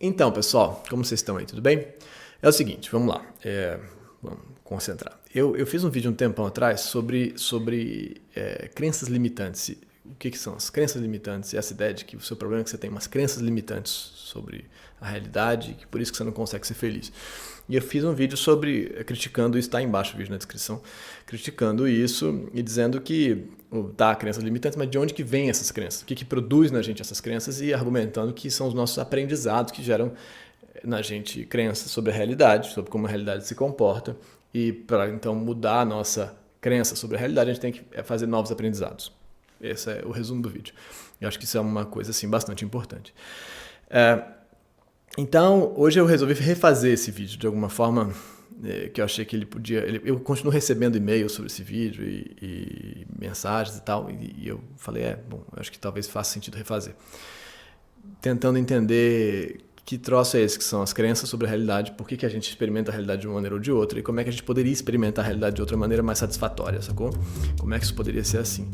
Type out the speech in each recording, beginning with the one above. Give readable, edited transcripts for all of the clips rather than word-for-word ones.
Então, pessoal, como vocês estão aí? Tudo bem? É o seguinte, vamos lá. Vamos concentrar. Eu fiz um vídeo um tempão atrás sobre crenças limitantes. O que são as crenças limitantes? E essa ideia de que o seu problema é que você tem umas crenças limitantes sobre a realidade, que por isso que você não consegue ser feliz. E eu fiz um vídeo criticando isso, está embaixo o vídeo na descrição, criticando isso e dizendo que tá, crenças limitantes, mas de onde que vem essas crenças? O que produz na gente essas crenças? E argumentando que são os nossos aprendizados que geram na gente crenças sobre a realidade, sobre como a realidade se comporta. E para então mudar a nossa crença sobre a realidade, a gente tem que fazer novos aprendizados. Esse é o resumo do vídeo. Eu acho que isso é uma coisa assim, bastante importante. Então, hoje eu resolvi refazer esse vídeo de alguma forma que eu achei que ele podia... Eu continuo recebendo e-mails sobre esse vídeo e mensagens e tal, e eu falei, bom, acho que talvez faça sentido refazer. Tentando entender que troço é esse, que são as crenças sobre a realidade, por que a gente experimenta a realidade de uma maneira ou de outra, e como é que a gente poderia experimentar a realidade de outra maneira mais satisfatória, sacou? Como é que isso poderia ser assim?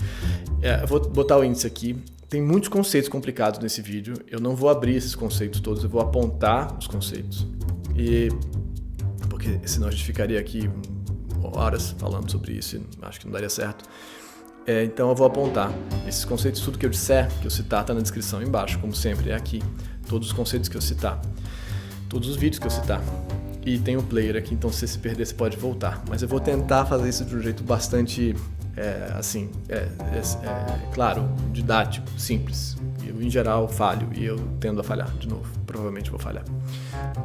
Eu vou botar o índice aqui. Tem muitos conceitos complicados nesse vídeo, eu não vou abrir esses conceitos todos, eu vou apontar os conceitos, porque senão a gente ficaria aqui horas falando sobre isso, e acho que não daria certo. Então eu vou apontar esses conceitos, tudo que eu disser, que eu citar, está na descrição embaixo, como sempre, é aqui. Todos os conceitos que eu citar, todos os vídeos que eu citar. E tem o player aqui, então se você se perder, você pode voltar. Mas eu vou tentar fazer isso de um jeito bastante, claro, didático, simples. Eu, em geral, falho e eu tendo a falhar de novo. Provavelmente vou falhar.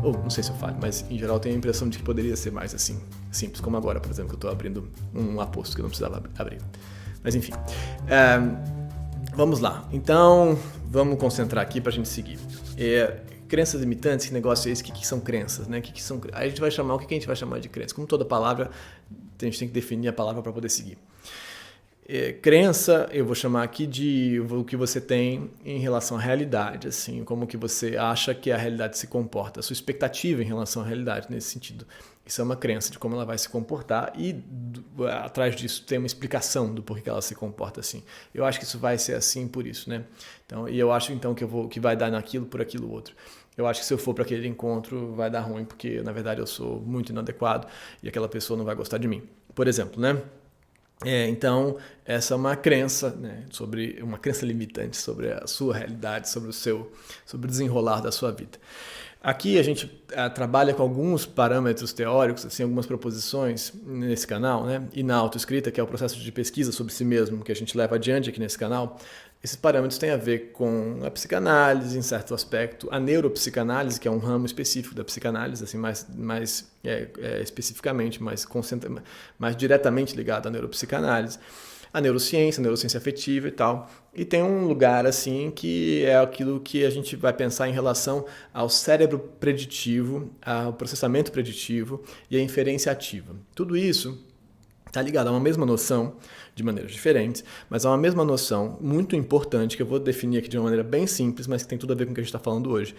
Ou não sei se eu falho, mas em geral tenho a impressão de que poderia ser mais assim, simples. Como agora, por exemplo, que eu estou abrindo um aposto que eu não precisava abrir. Mas enfim. Vamos lá. Então, vamos concentrar aqui para a gente seguir. Crenças limitantes, que negócio é esse? O que são crenças? Né? Aí a gente vai chamar, o que a gente vai chamar de crença? Como toda palavra, a gente tem que definir a palavra para poder seguir. Crença, eu vou chamar aqui de o que você tem em relação à realidade, assim, como que você acha que a realidade se comporta, a sua expectativa em relação à realidade, nesse sentido. Isso é uma crença de como ela vai se comportar e atrás disso tem uma explicação do porquê ela se comporta assim. Eu acho que isso vai ser assim por isso, né? Então, e eu acho então que vai dar naquilo por aquilo outro. Eu acho que se eu for para aquele encontro vai dar ruim porque na verdade eu sou muito inadequado e aquela pessoa não vai gostar de mim. Por exemplo, né? Então, essa é uma crença, né, uma crença limitante sobre a sua realidade, sobre o desenrolar da sua vida. Aqui a gente trabalha com alguns parâmetros teóricos, assim, algumas proposições nesse canal, né, e na autoescrita, que é o processo de pesquisa sobre si mesmo que a gente leva adiante aqui nesse canal. Esses parâmetros têm a ver com a psicanálise, em certo aspecto, a neuropsicanálise, que é um ramo específico da psicanálise, assim, mais especificamente, mais diretamente ligado à neuropsicanálise, a neurociência afetiva e tal. E tem um lugar assim que é aquilo que a gente vai pensar em relação ao cérebro preditivo, ao processamento preditivo e à inferência ativa. Tudo isso está ligado a uma mesma noção, de maneiras diferentes, mas a uma mesma noção muito importante, que eu vou definir aqui de uma maneira bem simples, mas que tem tudo a ver com o que a gente está falando hoje,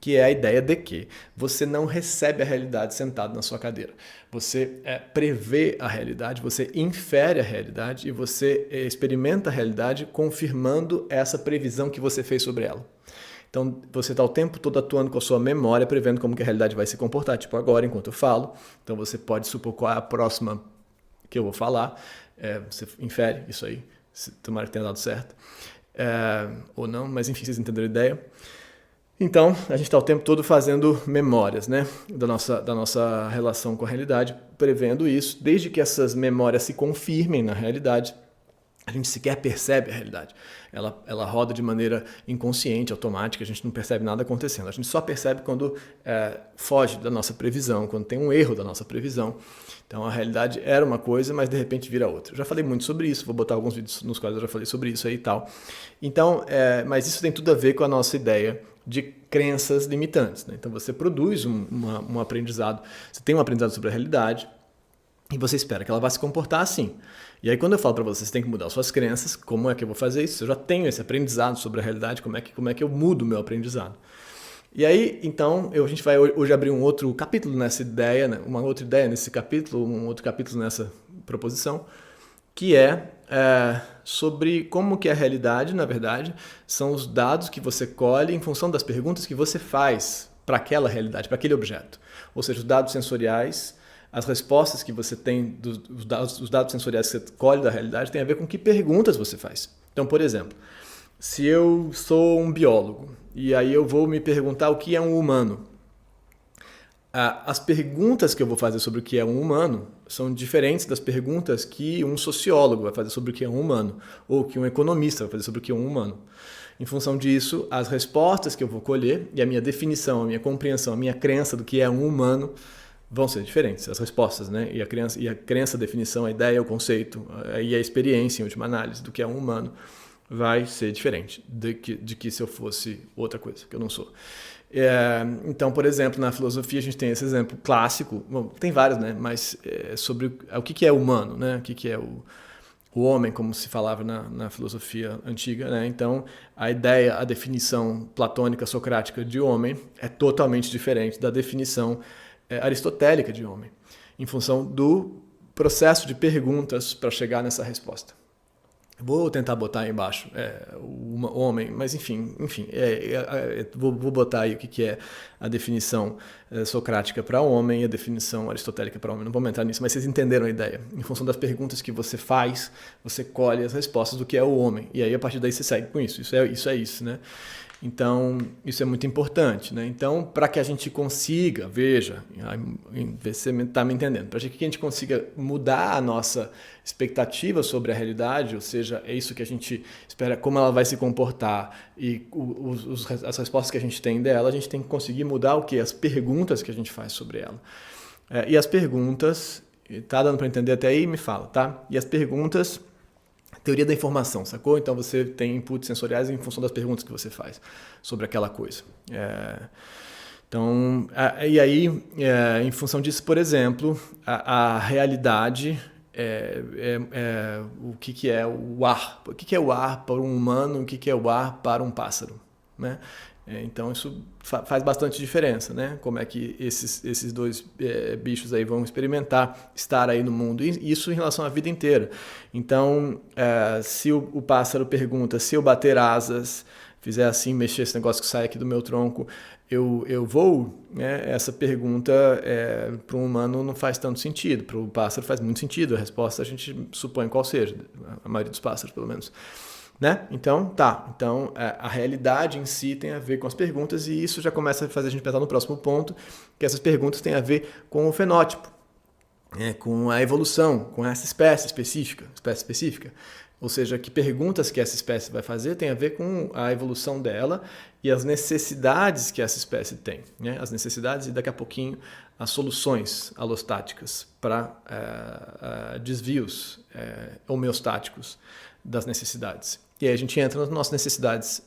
que é a ideia de que você não recebe a realidade sentado na sua cadeira. Você prevê a realidade, você infere a realidade e você experimenta a realidade confirmando essa previsão que você fez sobre ela. Então, você está o tempo todo atuando com a sua memória, prevendo como que a realidade vai se comportar, tipo agora, enquanto eu falo. Então, você pode supor qual é a próxima que eu vou falar, você infere isso aí, tomara que tenha dado certo, ou não, mas enfim, vocês entenderam a ideia. Então, a gente está o tempo todo fazendo memórias, né, da nossa relação com a realidade, prevendo isso, desde que essas memórias se confirmem na realidade, a gente sequer percebe a realidade. Ela roda de maneira inconsciente, automática, a gente não percebe nada acontecendo. A gente só percebe quando foge da nossa previsão, quando tem um erro da nossa previsão. Então a realidade era uma coisa, mas de repente vira outra. Eu já falei muito sobre isso, vou botar alguns vídeos nos quais eu já falei sobre isso aí e tal. Então, mas isso tem tudo a ver com a nossa ideia de crenças limitantes, né? Então você produz um aprendizado, você tem um aprendizado sobre a realidade, e você espera que ela vá se comportar assim. E aí quando eu falo para você tem que mudar suas crenças, como é que eu vou fazer isso? Eu já tenho esse aprendizado sobre a realidade, como é que eu mudo o meu aprendizado? E aí, então, a gente vai hoje abrir um outro capítulo nessa ideia, né? Uma outra ideia nesse capítulo, um outro capítulo nessa proposição, que é sobre como que a realidade, na verdade, são os dados que você colhe em função das perguntas que você faz para aquela realidade, para aquele objeto. Ou seja, os dados sensoriais, as respostas que você tem, os dados sensoriais que você colhe da realidade tem a ver com que perguntas você faz. Então, por exemplo, se eu sou um biólogo e aí eu vou me perguntar o que é um humano, as perguntas que eu vou fazer sobre o que é um humano são diferentes das perguntas que um sociólogo vai fazer sobre o que é um humano, ou que um economista vai fazer sobre o que é um humano. Em função disso, as respostas que eu vou colher e a minha definição, a minha compreensão, a minha crença do que é um humano vão ser diferentes, as respostas, né? E a crença, a definição, a ideia, o conceito e a experiência, em última análise, do que é um humano vai ser diferente de que se eu fosse outra coisa, que eu não sou. Então, por exemplo, na filosofia a gente tem esse exemplo clássico, bom, tem vários, né? Mas sobre o que é humano, né? O que é o homem, como se falava na filosofia antiga, né? Então, a ideia, a definição platônica, socrática de homem é totalmente diferente da definição aristotélica de homem, em função do processo de perguntas para chegar nessa resposta. Vou tentar botar aí embaixo o homem, mas enfim vou botar aí o que é a definição socrática para homem e a definição aristotélica para homem. Não vou entrar nisso, mas vocês entenderam a ideia. Em função das perguntas que você faz, você colhe as respostas do que é o homem. E aí, a partir daí, você segue com isso. Isso é isso, né? Então, isso é muito importante, né? Então, para que a gente consiga, veja, você está me entendendo, para que a gente consiga mudar a nossa expectativa sobre a realidade, ou seja, é isso que a gente espera, como ela vai se comportar e as respostas que a gente tem dela, a gente tem que conseguir mudar o quê? As perguntas que a gente faz sobre ela. E as perguntas, tá dando para entender até aí? Me fala, tá? E as perguntas... Teoria da informação, sacou? Então você tem inputs sensoriais em função das perguntas que você faz sobre aquela coisa. Então, e aí, em função disso, por exemplo, a realidade, o que é o ar? O que é o ar para um humano? O que é o ar para um pássaro? Né? Então isso faz bastante diferença, né? Como é que esses dois bichos aí vão experimentar estar aí no mundo, e isso em relação à vida inteira. Então, se o pássaro pergunta, se eu bater asas, fizer assim, mexer esse negócio que sai aqui do meu tronco, eu vou, né? Essa pergunta para um humano não faz tanto sentido, para o pássaro faz muito sentido, a resposta a gente supõe qual seja, a maioria dos pássaros pelo menos. Né? Então, a realidade em si tem a ver com as perguntas, e isso já começa a fazer a gente pensar no próximo ponto, que essas perguntas têm a ver com o fenótipo, com a evolução, com essa espécie específica. Ou seja, que perguntas que essa espécie vai fazer tem a ver com a evolução dela e as necessidades que essa espécie tem. Né? As necessidades e daqui a pouquinho as soluções alostáticas para desvios homeostáticos das necessidades. E aí a gente entra nas nossas necessidades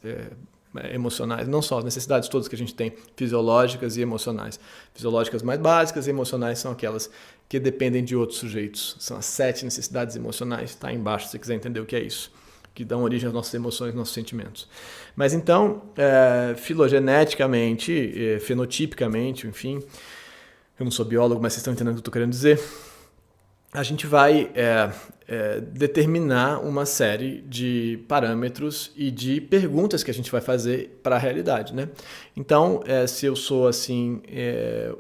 emocionais, não só as necessidades todas que a gente tem, fisiológicas e emocionais. Fisiológicas mais básicas e emocionais são aquelas que dependem de outros sujeitos. São as 7 necessidades emocionais, está aí embaixo se você quiser entender o que é isso, que dão origem às nossas emoções, nossos sentimentos. Mas então, filogeneticamente, fenotipicamente, enfim, eu não sou biólogo, mas vocês estão entendendo o que eu estou querendo dizer, a gente vai determinar uma série de parâmetros e de perguntas que a gente vai fazer para a realidade, né? Então, se eu sou assim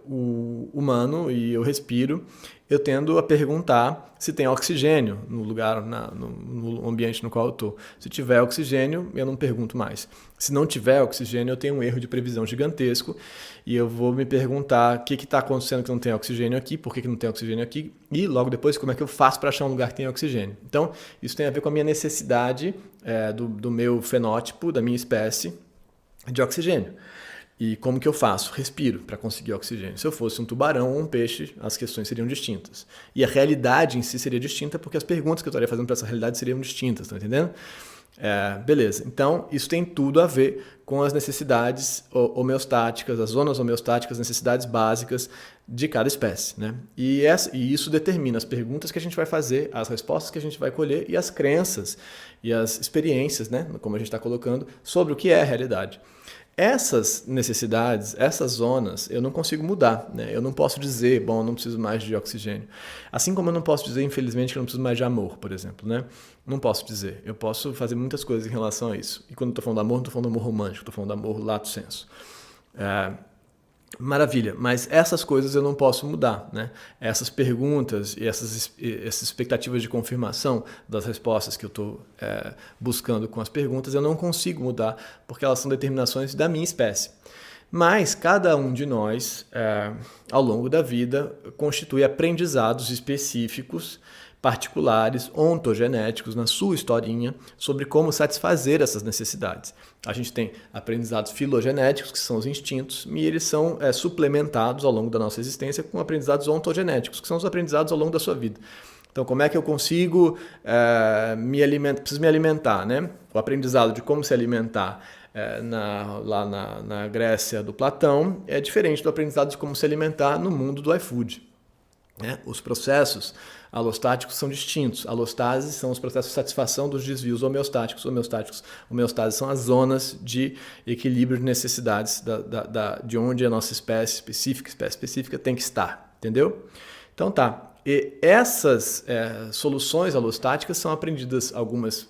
o humano e eu respiro, eu tendo a perguntar se tem oxigênio no lugar, no ambiente no qual eu estou. Se tiver oxigênio, eu não pergunto mais. Se não tiver oxigênio, eu tenho um erro de previsão gigantesco e eu vou me perguntar o que está acontecendo que não tem oxigênio aqui, por que não tem oxigênio aqui, e logo depois como é que eu faço para achar um lugar que tem oxigênio. Então, isso tem a ver com a minha necessidade do meu fenótipo, da minha espécie, de oxigênio. E como que eu faço? Respiro para conseguir oxigênio. Se eu fosse um tubarão ou um peixe, as questões seriam distintas. E a realidade em si seria distinta porque as perguntas que eu estaria fazendo para essa realidade seriam distintas, estão entendendo? Beleza. Então, isso tem tudo a ver com as necessidades homeostáticas, as zonas homeostáticas, as necessidades básicas de cada espécie, né? E isso determina as perguntas que a gente vai fazer, as respostas que a gente vai colher e as crenças e as experiências, né? Como a gente está colocando, sobre o que é a realidade. Essas necessidades, essas zonas, eu não consigo mudar, né? Eu não posso dizer, bom, eu não preciso mais de oxigênio. Assim como eu não posso dizer, infelizmente, que eu não preciso mais de amor, por exemplo, né? Não posso dizer. Eu posso fazer muitas coisas em relação a isso. E quando eu estou falando de amor, não estou falando de amor romântico, estou falando de amor lato sensu. Maravilha, mas essas coisas eu não posso mudar, né? Essas perguntas e essas expectativas de confirmação das respostas que eu estou buscando com as perguntas, eu não consigo mudar, porque elas são determinações da minha espécie. Mas cada um de nós, ao longo da vida, constitui aprendizados específicos, particulares, ontogenéticos, na sua historinha, sobre como satisfazer essas necessidades. A gente tem aprendizados filogenéticos, que são os instintos, e eles são suplementados ao longo da nossa existência com aprendizados ontogenéticos, que são os aprendizados ao longo da sua vida. Então, como é que eu consigo me alimentar? Preciso me alimentar, né? O aprendizado de como se alimentar lá na Grécia do Platão é diferente do aprendizado de como se alimentar no mundo do iFood. Né? Os processos alostáticos são distintos. Alostases são os processos de satisfação dos desvios homeostáticos. Homeostases são as zonas de equilíbrio de necessidades de onde a nossa espécie específica tem que estar. Entendeu? Então tá. E essas soluções alostáticas são aprendidas, algumas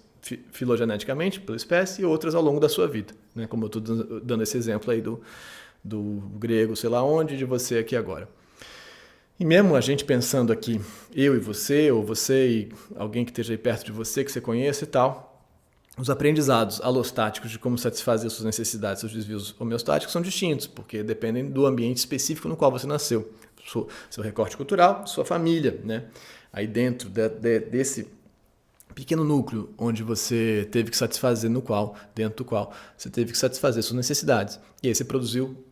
filogeneticamente pela espécie e outras ao longo da sua vida. Né? Como eu estou dando esse exemplo aí do grego, sei lá onde, de você aqui agora. E mesmo a gente pensando aqui, eu e você, ou você e alguém que esteja aí perto de você, que você conheça e tal, os aprendizados alostáticos de como satisfazer suas necessidades, seus desvios homeostáticos são distintos, porque dependem do ambiente específico no qual você nasceu. Seu recorte cultural, sua família, né? Aí dentro desse pequeno núcleo onde você teve que satisfazer, dentro do qual você teve que satisfazer suas necessidades. E aí você produziu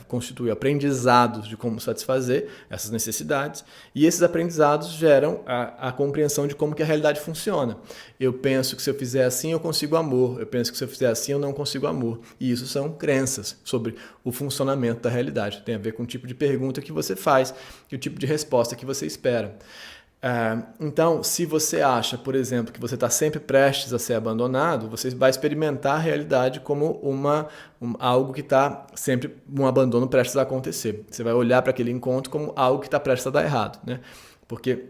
constitui aprendizados de como satisfazer essas necessidades, e esses aprendizados geram a compreensão de como que a realidade funciona. Eu penso que se eu fizer assim eu consigo amor, eu penso que se eu fizer assim eu não consigo amor, e isso são crenças sobre o funcionamento da realidade. Tem a ver com o tipo de pergunta que você faz e o tipo de resposta que você espera. Então, se você acha, por exemplo, que você está sempre prestes a ser abandonado, você vai experimentar a realidade como algo que está sempre, um abandono prestes a acontecer. Você vai olhar para aquele encontro como algo que está prestes a dar errado, né? Porque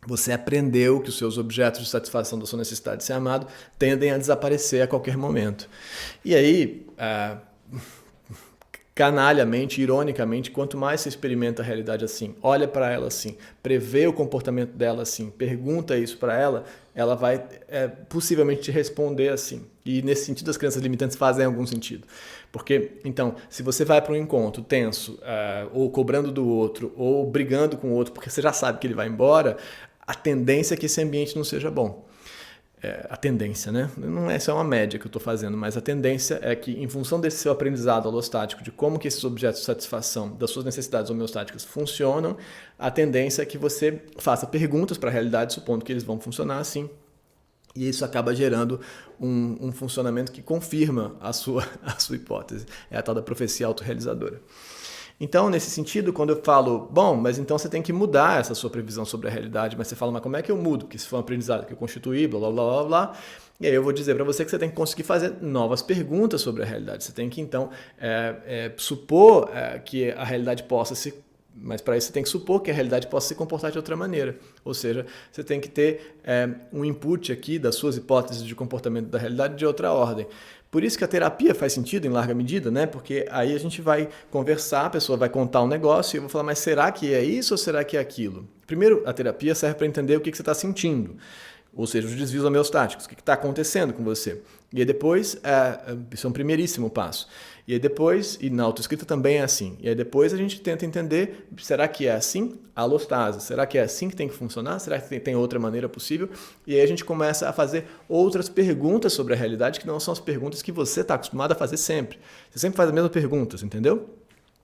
você aprendeu que os seus objetos de satisfação da sua necessidade de ser amado tendem a desaparecer a qualquer momento. E aí, canalhamente, ironicamente, quanto mais você experimenta a realidade assim, olha para ela assim, prevê o comportamento dela assim, pergunta isso para ela, ela vai possivelmente te responder assim. E nesse sentido as crenças limitantes fazem algum sentido. Porque, então, se você vai para um encontro tenso, ou cobrando do outro, ou brigando com o outro, porque você já sabe que ele vai embora, a tendência é que esse ambiente não seja bom. A tendência, né? Não é só uma média que eu estou fazendo, mas a tendência é que, em função desse seu aprendizado alostático, de como que esses objetos de satisfação das suas necessidades homeostáticas funcionam, a tendência é que você faça perguntas para a realidade, supondo que eles vão funcionar assim, e isso acaba gerando um funcionamento que confirma a sua hipótese. É a tal da profecia autorrealizadora. Então, nesse sentido, quando eu falo, bom, mas então você tem que mudar essa sua previsão sobre a realidade, mas você fala, mas como é que eu mudo? Porque se for um aprendizado que eu constituí, blá, blá, blá, blá, blá, e aí eu vou dizer para você que você tem que conseguir fazer novas perguntas sobre a realidade. Você tem que, então, supor que a realidade possa se... Mas para isso você tem que supor que a realidade possa se comportar de outra maneira. Ou seja, você tem que ter um input aqui das suas hipóteses de comportamento da realidade de outra ordem. Por isso que a terapia faz sentido em larga medida, né? Porque aí a gente vai conversar, a pessoa vai contar um negócio e eu vou falar, mas será que é isso ou será que é aquilo? Primeiro, a terapia serve para entender o que você está sentindo. Ou seja, os desvios homeostáticos, o que está acontecendo com você. E aí depois, isso é um primeiríssimo passo. E aí depois, e na autoescrita também é assim, e aí depois a gente tenta entender, será que é assim? A alostase, será que é assim que tem que funcionar? Será que tem outra maneira possível? E aí a gente começa a fazer outras perguntas sobre a realidade, que não são as perguntas que você está acostumado a fazer sempre. Você sempre faz as mesmas perguntas, entendeu?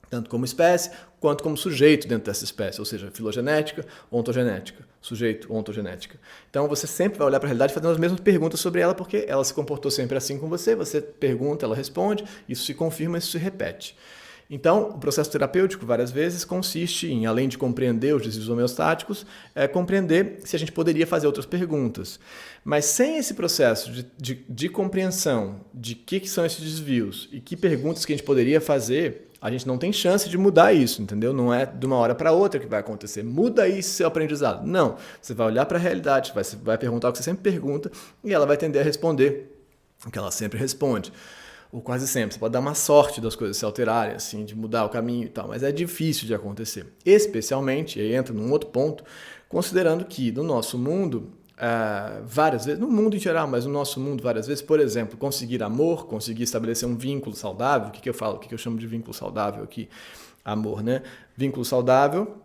Tanto como espécie, quanto como sujeito dentro dessa espécie, ou seja, filogenética, ontogenética, sujeito, ontogenética. Então você sempre vai olhar para a realidade fazendo as mesmas perguntas sobre ela, porque ela se comportou sempre assim com você, você pergunta, ela responde, isso se confirma, isso se repete. Então, o processo terapêutico, várias vezes, consiste em, além de compreender os desvios homeostáticos, compreender se a gente poderia fazer outras perguntas. Mas sem esse processo de compreensão de que são esses desvios e que perguntas que a gente poderia fazer, a gente não tem chance de mudar isso, entendeu? Não é de uma hora para outra que vai acontecer. Muda isso seu aprendizado. Não. Você vai olhar para a realidade, vai perguntar o que você sempre pergunta e ela vai tender a responder o que ela sempre responde. ou quase sempre. Você pode dar uma sorte das coisas se alterarem, assim, de mudar o caminho e tal, mas é difícil de acontecer. Especialmente, e aí entra num outro ponto, considerando que no nosso mundo, várias vezes, no mundo em geral, mas no nosso mundo várias vezes, por exemplo, conseguir amor, conseguir estabelecer um vínculo saudável, o que eu falo, o que eu chamo de vínculo saudável aqui? Amor, né? Vínculo saudável,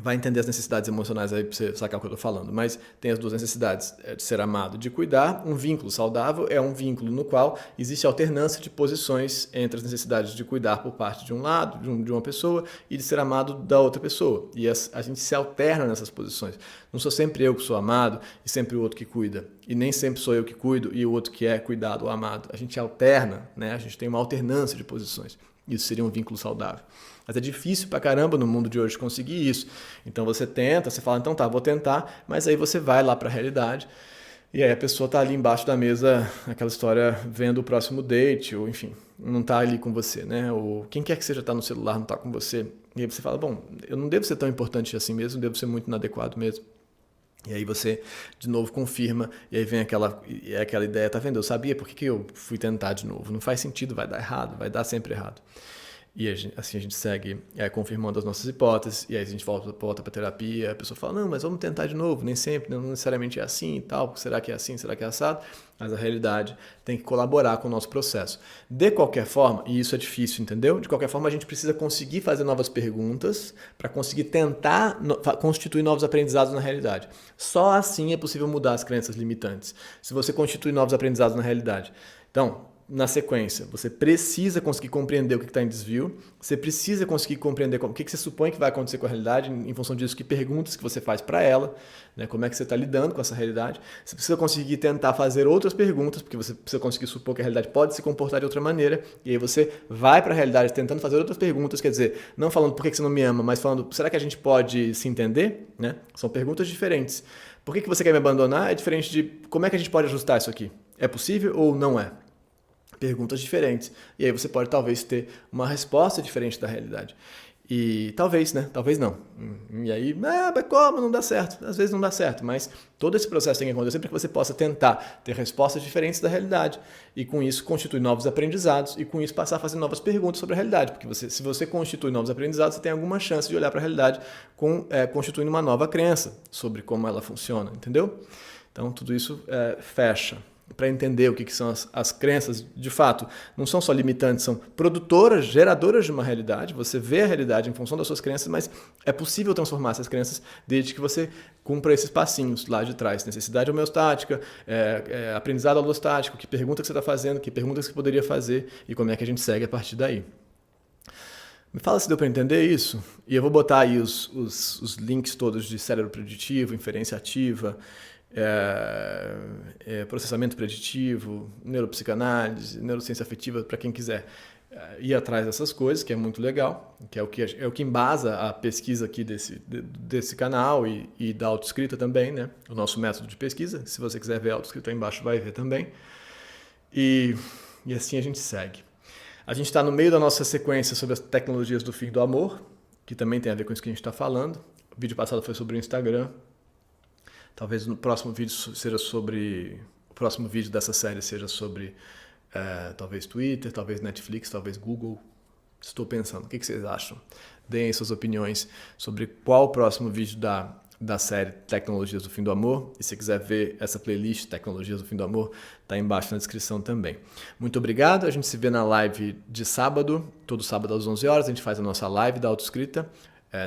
vai entender as necessidades emocionais aí para você sacar o que eu estou falando, mas tem as duas necessidades de ser amado e de cuidar. Um vínculo saudável é um vínculo no qual existe alternância de posições entre as necessidades de cuidar por parte de um lado, de uma pessoa, e de ser amado da outra pessoa. E a gente se alterna nessas posições. Não sou sempre eu que sou amado e sempre o outro que cuida. E nem sempre sou eu que cuido e o outro que é cuidado ou amado. A gente alterna, né? A gente tem uma alternância de posições. Isso seria um vínculo saudável. Mas é difícil pra caramba no mundo de hoje conseguir isso. Então você tenta, você fala, então tá, vou tentar, mas aí você vai lá pra realidade e aí a pessoa tá ali embaixo da mesa, aquela história, vendo o próximo date, ou enfim, não tá ali com você, né? Ou quem quer que seja tá no celular, não tá com você. E aí você fala, bom, eu não devo ser tão importante assim mesmo, devo ser muito inadequado mesmo. E aí você, de novo, confirma, e aí vem aquela ideia, tá vendo? Eu sabia, por que eu fui tentar de novo? Não faz sentido, vai dar errado, vai dar sempre errado. E assim a gente segue confirmando as nossas hipóteses, e aí a gente volta para a terapia, a pessoa fala, não, mas vamos tentar de novo, nem sempre, não necessariamente é assim e tal, será que é assim, será que é assado? Mas a realidade tem que colaborar com o nosso processo. De qualquer forma, e isso é difícil, entendeu? De qualquer forma, a gente precisa conseguir fazer novas perguntas para conseguir tentar constituir novos aprendizados na realidade. Só assim é possível mudar as crenças limitantes, se você constitui novos aprendizados na realidade. Então, na sequência, você precisa conseguir compreender o que está em desvio, você precisa conseguir compreender o que você supõe que vai acontecer com a realidade, em função disso, que perguntas que você faz para ela, né, como é que você está lidando com essa realidade. Você precisa conseguir tentar fazer outras perguntas, porque você precisa conseguir supor que a realidade pode se comportar de outra maneira, e aí você vai para a realidade tentando fazer outras perguntas, quer dizer, não falando por que você não me ama, mas falando, será que a gente pode se entender? Né? São perguntas diferentes. Por que você quer me abandonar? É diferente de como é que a gente pode ajustar isso aqui? É possível ou não é? Perguntas diferentes. E aí você pode talvez ter uma resposta diferente da realidade. E talvez, né? Talvez não. E aí, mas como? Não dá certo. Às vezes não dá certo, mas todo esse processo tem que acontecer para que você possa tentar ter respostas diferentes da realidade. E com isso constituir novos aprendizados e com isso passar a fazer novas perguntas sobre a realidade. Porque se você constitui novos aprendizados, você tem alguma chance de olhar para a realidade constituindo uma nova crença sobre como ela funciona, entendeu? Então tudo isso fecha. Para entender o que são as crenças, de fato, não são só limitantes, são produtoras, geradoras de uma realidade. Você vê a realidade em função das suas crenças, mas é possível transformar essas crenças desde que você cumpra esses passinhos lá de trás. Necessidade homeostática, aprendizado alostático, que pergunta que você está fazendo, que perguntas que você poderia fazer e como é que a gente segue a partir daí. Me fala se deu para entender isso. E eu vou botar aí os links todos de cérebro preditivo, inferência ativa, processamento preditivo, neuropsicanálise, neurociência afetiva, para quem quiser ir atrás dessas coisas, que é muito legal, que é o que embasa a pesquisa aqui desse canal e da autoescrita também, né? O nosso método de pesquisa. Se você quiser ver a autoescrita aí embaixo, vai ver também. E assim a gente segue. A gente está no meio da nossa sequência sobre as tecnologias do fim do amor, que também tem a ver com isso que a gente está falando. O vídeo passado foi sobre o Instagram. Talvez no próximo vídeo seja sobre... O próximo vídeo dessa série seja sobre talvez Twitter, talvez Netflix, talvez Google. Estou pensando. O que vocês acham? Deem suas opiniões sobre qual o próximo vídeo da série Tecnologias do Fim do Amor. E se quiser ver essa playlist Tecnologias do Fim do Amor, está embaixo na descrição também. Muito obrigado. A gente se vê na live de sábado. Todo sábado às 11 horas a gente faz a nossa live da autoescrita,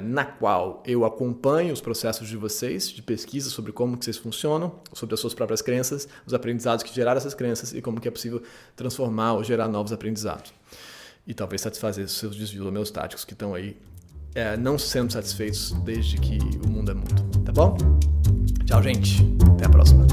na qual eu acompanho os processos de vocês, de pesquisa sobre como que vocês funcionam, sobre as suas próprias crenças, os aprendizados que geraram essas crenças e como que é possível transformar ou gerar novos aprendizados. E talvez satisfazer os seus desvios homeostáticos que estão aí não sendo satisfeitos desde que o mundo é mundo. Tá bom? Tchau, gente. Até a próxima.